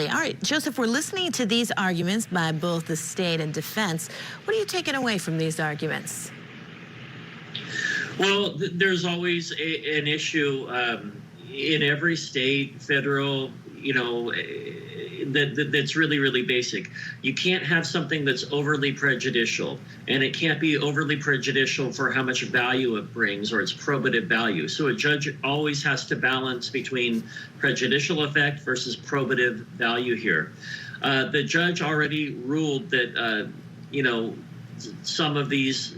All right, Joseph, we're listening to these arguments by both the state and defense. What are you taking away from these arguments? Well, there's always an issue in every state, federal, that's really, really basic. You can't have something that's overly prejudicial, and it can't be overly prejudicial for how much value it brings or its probative value. So a judge always has to balance between prejudicial effect versus probative value here. The judge already ruled that, some of these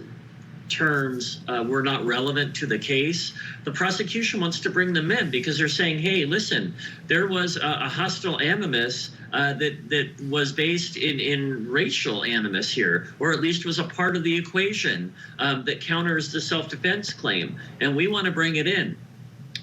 terms were not relevant to the case. The prosecution wants to bring them in because they're saying, hey, listen, there was a hostile animus that was based in racial animus here, or at least was a part of the equation that counters the self-defense claim, and we want to bring it in.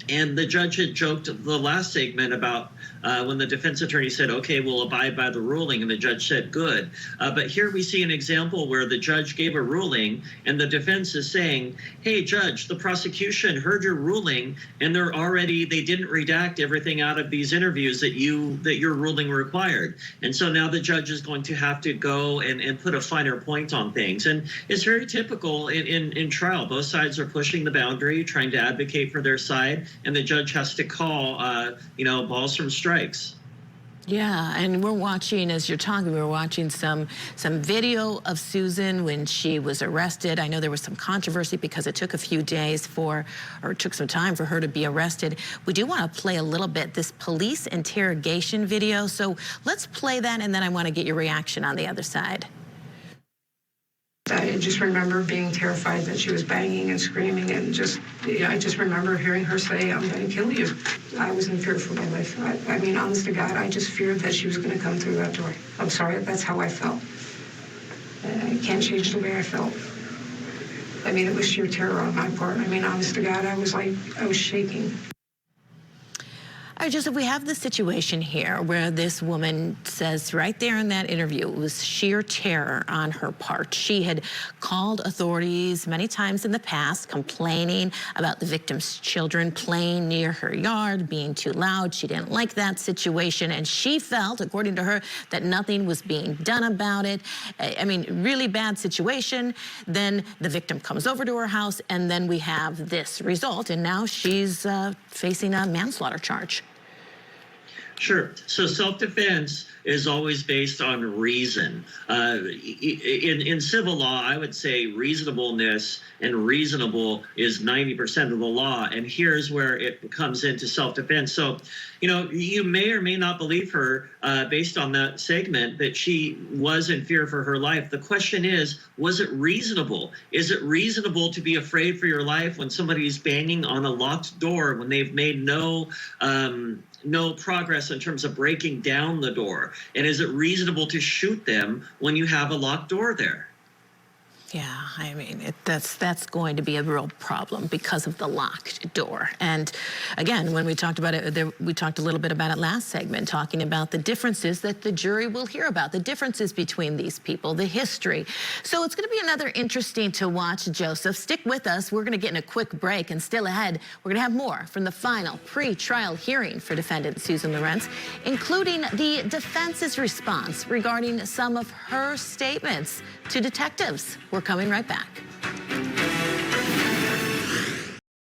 And the judge had joked the last segment about when the defense attorney said, okay, we'll abide by the ruling, and the judge said, good. But here we see an example where the judge gave a ruling, and the defense is saying, hey, judge, the prosecution heard your ruling, and they didn't redact everything out of these interviews that your ruling required. And so now the judge is going to have to go and put a finer point on things. And it's very typical in trial. Both sides are pushing the boundary, trying to advocate for their side, and the judge has to call, balls from strikes. Yeah, and we're watching, as you're talking, we're watching some video of Susan when she was arrested. I know there was some controversy because it took a few days it took some time for her to be arrested. We do want to play a little bit this police interrogation video. So let's play that, and then I want to get your reaction on the other side. I just remember being terrified that she was banging and screaming, and I just remember hearing her say, I'm going to kill you. I was in fear for my life. I mean, honest to God, I just feared that she was going to come through that door. I'm sorry, that's how I felt. I can't change the way I felt. I mean, it was sheer terror on my part. I mean, honest to God, I was shaking. All right, Joseph, we have the situation here where this woman says right there in that interview, it was sheer terror on her part. She had called authorities many times in the past, complaining about the victim's children playing near her yard, being too loud. She didn't like that situation, and she felt, according to her, that nothing was being done about it. I mean, really bad situation. Then the victim comes over to her house, and then we have this result, and now she's facing a manslaughter charge. Sure. So self-defense is always based on reason. In civil law, I would say reasonableness and reasonable is 90% of the law. And here's where it comes into self-defense. So, you may or may not believe her based on that segment that she was in fear for her life. The question is, was it reasonable? Is it reasonable to be afraid for your life when somebody's banging on a locked door, when they've made no progress in terms of breaking down the door? And is it reasonable to shoot them when you have a locked door there? Yeah, I mean, that's going to be a real problem because of the locked door. And again, when we talked about it, we talked a little bit about it last segment, talking about the differences that the jury will hear about, the differences between these people, the history. So it's going to be another interesting to watch, Joseph. Stick with us. We're going to get in a quick break, and still ahead, we're going to have more from the final pre-trial hearing for defendant Susan Lorenz, including the defense's response regarding some of her statements to detectives. We're coming right back.